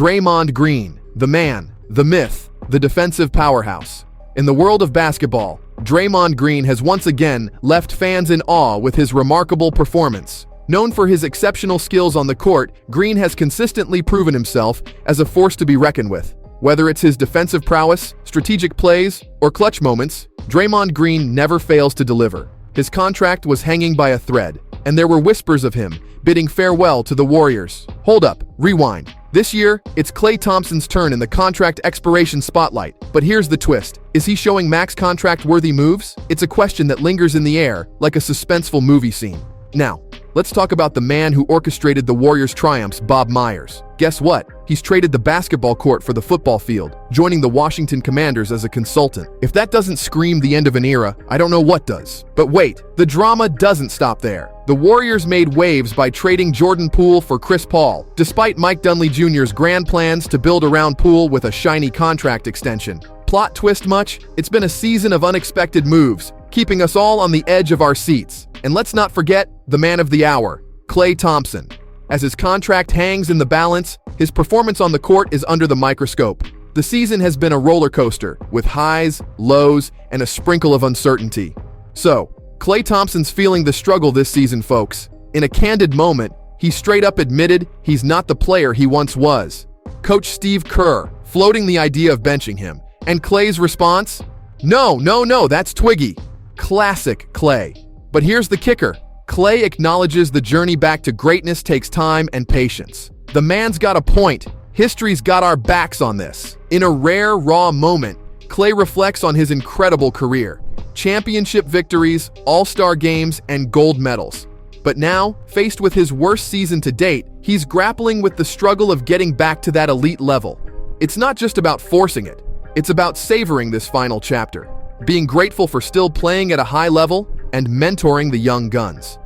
Draymond Green, the man, the myth, the defensive powerhouse. In the world of basketball, Draymond Green has once again left fans in awe with his remarkable performance. Known for his exceptional skills on the court, Green has consistently proven himself as a force to be reckoned with. Whether it's his defensive prowess, strategic plays, or clutch moments, Draymond Green never fails to deliver. His contract was hanging by a thread, and there were whispers of him bidding farewell to the Warriors. Hold up, rewind. This year, it's Klay Thompson's turn in the contract expiration spotlight. But here's the twist. Is he showing max contract-worthy moves? It's a question that lingers in the air like a suspenseful movie scene. Now, let's talk about the man who orchestrated the Warriors' triumphs, Bob Myers. Guess what? He's traded the basketball court for the football field, joining the Washington Commanders as a consultant. If that doesn't scream the end of an era, I don't know what does. But wait, the drama doesn't stop there. The Warriors made waves by trading Jordan Poole for Chris Paul, despite Mike Dunleavy Jr.'s grand plans to build around Poole with a shiny contract extension. Plot twist much? It's been a season of unexpected moves, keeping us all on the edge of our seats. And let's not forget the man of the hour, Klay Thompson. As his contract hangs in the balance, his performance on the court is under the microscope. The season has been a roller coaster, with highs, lows, and a sprinkle of uncertainty. So, Klay Thompson's feeling the struggle this season, folks. In a candid moment, he straight up admitted he's not the player he once was. Coach Steve Kerr floating the idea of benching him. And Klay's response? No, that's Twiggy. Classic Klay. But here's the kicker. Klay acknowledges the journey back to greatness takes time and patience. The man's got a point. History's got our backs on this. In a rare, raw moment, Klay reflects on his incredible career. Championship victories, all-star games, and gold medals. But now, faced with his worst season to date, he's grappling with the struggle of getting back to that elite level. It's not just about forcing it. It's about savoring this final chapter, being grateful for still playing at a high level and mentoring the young guns.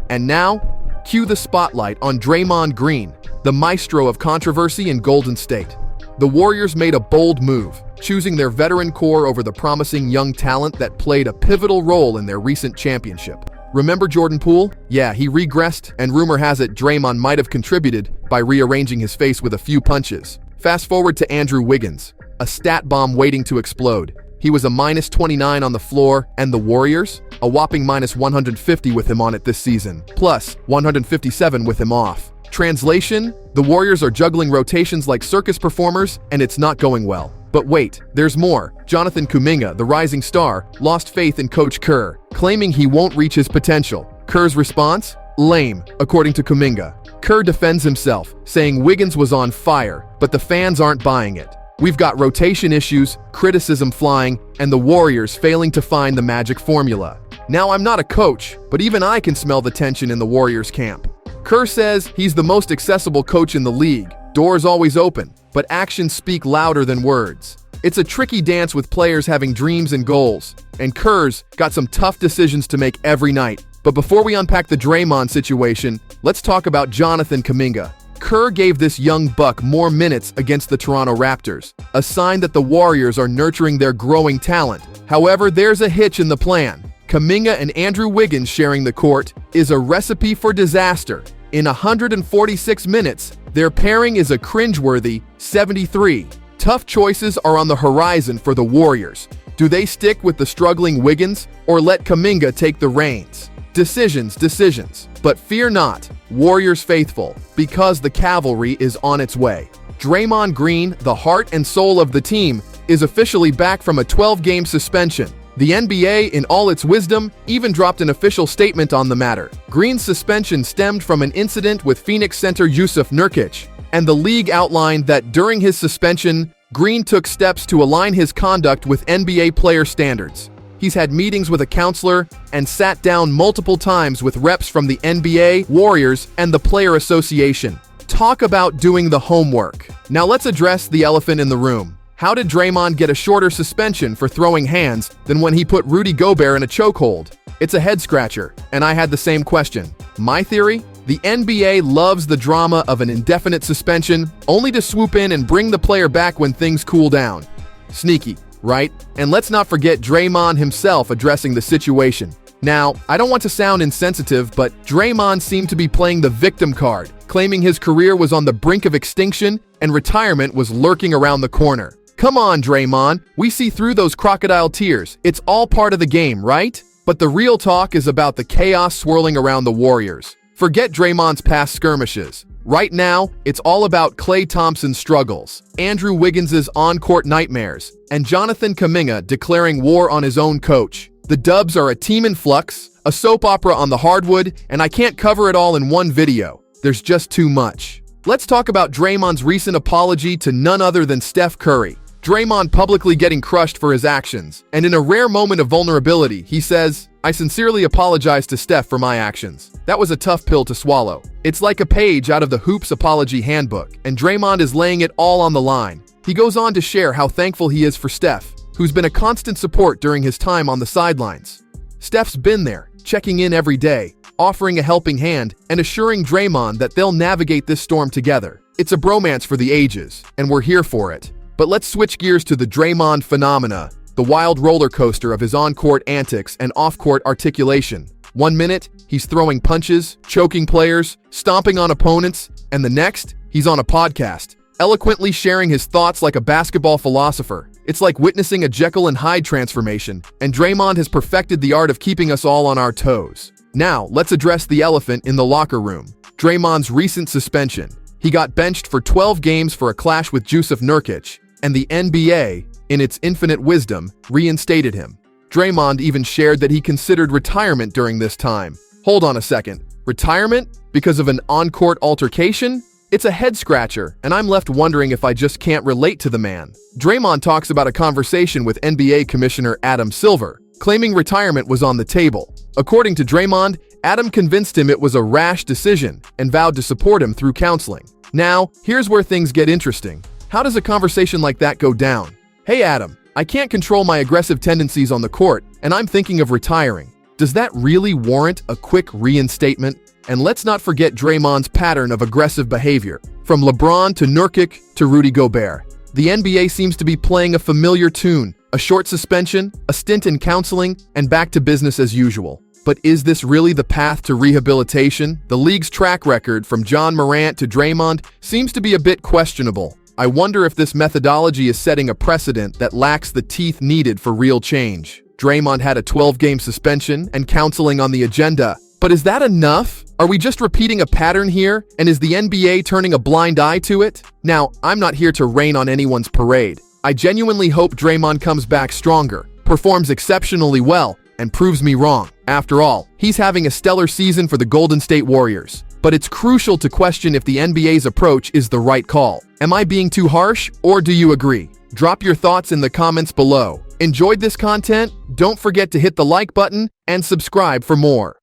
And now, cue the spotlight on Draymond Green, the maestro of controversy in Golden State. The Warriors made a bold move, choosing their veteran core over the promising young talent that played a pivotal role in their recent championship. Remember Jordan Poole? Yeah, he regressed, and rumor has it Draymond might have contributed by rearranging his face with a few punches. Fast forward to Andrew Wiggins, a stat bomb waiting to explode. He was a minus 29 on the floor, and the Warriors? A whopping minus 150 with him on it this season, plus 157 with him off. Translation? The Warriors are juggling rotations like circus performers, and it's not going well. But wait, there's more. Jonathan Kuminga, the rising star, lost faith in Coach Kerr, claiming he won't reach his potential. Kerr's response? Lame, according to Kuminga. Kerr defends himself, saying Wiggins was on fire, but the fans aren't buying it. We've got rotation issues, criticism flying, and the Warriors failing to find the magic formula. Now, I'm not a coach, but even I can smell the tension in the Warriors camp. Kerr says he's the most accessible coach in the league, doors always open, but actions speak louder than words. It's a tricky dance with players having dreams and goals, and Kerr's got some tough decisions to make every night. But before we unpack the Draymond situation, let's talk about Jonathan Kuminga. Kerr gave this young buck more minutes against the Toronto Raptors, a sign that the Warriors are nurturing their growing talent. However, there's a hitch in the plan. Kuminga and Andrew Wiggins sharing the court is a recipe for disaster. In 146 minutes, their pairing is a cringeworthy 73. Tough choices are on the horizon for the Warriors. Do they stick with the struggling Wiggins or let Kuminga take the reins? Decisions. But fear not, Warriors faithful, because the cavalry is on its way. Draymond Green, the heart and soul of the team, is officially back from a 12-game suspension. The NBA, in all its wisdom, even dropped an official statement on the matter. Green's suspension stemmed from an incident with Phoenix center Jusuf Nurkic, and the league outlined that during his suspension, Green took steps to align his conduct with NBA player standards. He's had meetings with a counselor and sat down multiple times with reps from the NBA, Warriors, and the Player Association. Talk about doing the homework. Now let's address the elephant in the room. How did Draymond get a shorter suspension for throwing hands than when he put Rudy Gobert in a chokehold? It's a head-scratcher, and I had the same question. My theory? The NBA loves the drama of an indefinite suspension, only to swoop in and bring the player back when things cool down. Sneaky, right? And let's not forget Draymond himself addressing the situation. Now, I don't want to sound insensitive, but Draymond seemed to be playing the victim card, claiming his career was on the brink of extinction and retirement was lurking around the corner. Come on, Draymond, we see through those crocodile tears. It's all part of the game, right? But the real talk is about the chaos swirling around the Warriors. Forget Draymond's past skirmishes. Right now, it's all about Klay Thompson's struggles, Andrew Wiggins' on-court nightmares, and Jonathan Kuminga declaring war on his own coach. The Dubs are a team in flux, a soap opera on the hardwood, and I can't cover it all in one video. There's just too much. Let's talk about Draymond's recent apology to none other than Steph Curry. Draymond publicly getting crushed for his actions, and in a rare moment of vulnerability, he says, "I sincerely apologize to Steph for my actions. That was a tough pill to swallow." It's like a page out of the Hoops apology handbook, and Draymond is laying it all on the line. He goes on to share how thankful he is for Steph, who's been a constant support during his time on the sidelines. Steph's been there, checking in every day, offering a helping hand, and assuring Draymond that they'll navigate this storm together. It's a bromance for the ages, and we're here for it. But let's switch gears to the Draymond phenomena, the wild roller coaster of his on-court antics and off-court articulation. 1 minute, he's throwing punches, choking players, stomping on opponents, and the next, he's on a podcast, eloquently sharing his thoughts like a basketball philosopher. It's like witnessing a Jekyll and Hyde transformation, and Draymond has perfected the art of keeping us all on our toes. Now, let's address the elephant in the locker room, Draymond's recent suspension. He got benched for 12 games for a clash with Jusuf Nurkic, and the NBA, in its infinite wisdom, reinstated him. Draymond even shared that he considered retirement during this time. Hold on a second. Retirement? Because of an on-court altercation? It's a head-scratcher, and I'm left wondering if I just can't relate to the man. Draymond talks about a conversation with NBA Commissioner Adam Silver, claiming retirement was on the table. According to Draymond, Adam convinced him it was a rash decision and vowed to support him through counseling. Now, here's where things get interesting. How does a conversation like that go down? "Hey Adam, I can't control my aggressive tendencies on the court, and I'm thinking of retiring." Does that really warrant a quick reinstatement? And let's not forget Draymond's pattern of aggressive behavior. From LeBron to Nurkic to Rudy Gobert. The NBA seems to be playing a familiar tune. A short suspension, a stint in counseling, and back to business as usual. But is this really the path to rehabilitation? The league's track record, from John Morant to Draymond, seems to be a bit questionable. I wonder if this methodology is setting a precedent that lacks the teeth needed for real change. Draymond had a 12-game suspension and counseling on the agenda. But is that enough? Are we just repeating a pattern here? And is the NBA turning a blind eye to it? Now, I'm not here to rain on anyone's parade. I genuinely hope Draymond comes back stronger, performs exceptionally well, and proves me wrong. After all, he's having a stellar season for the Golden State Warriors. But it's crucial to question if the NBA's approach is the right call. Am I being too harsh, or do you agree? Drop your thoughts in the comments below. Enjoyed this content? Don't forget to hit the like button and subscribe for more.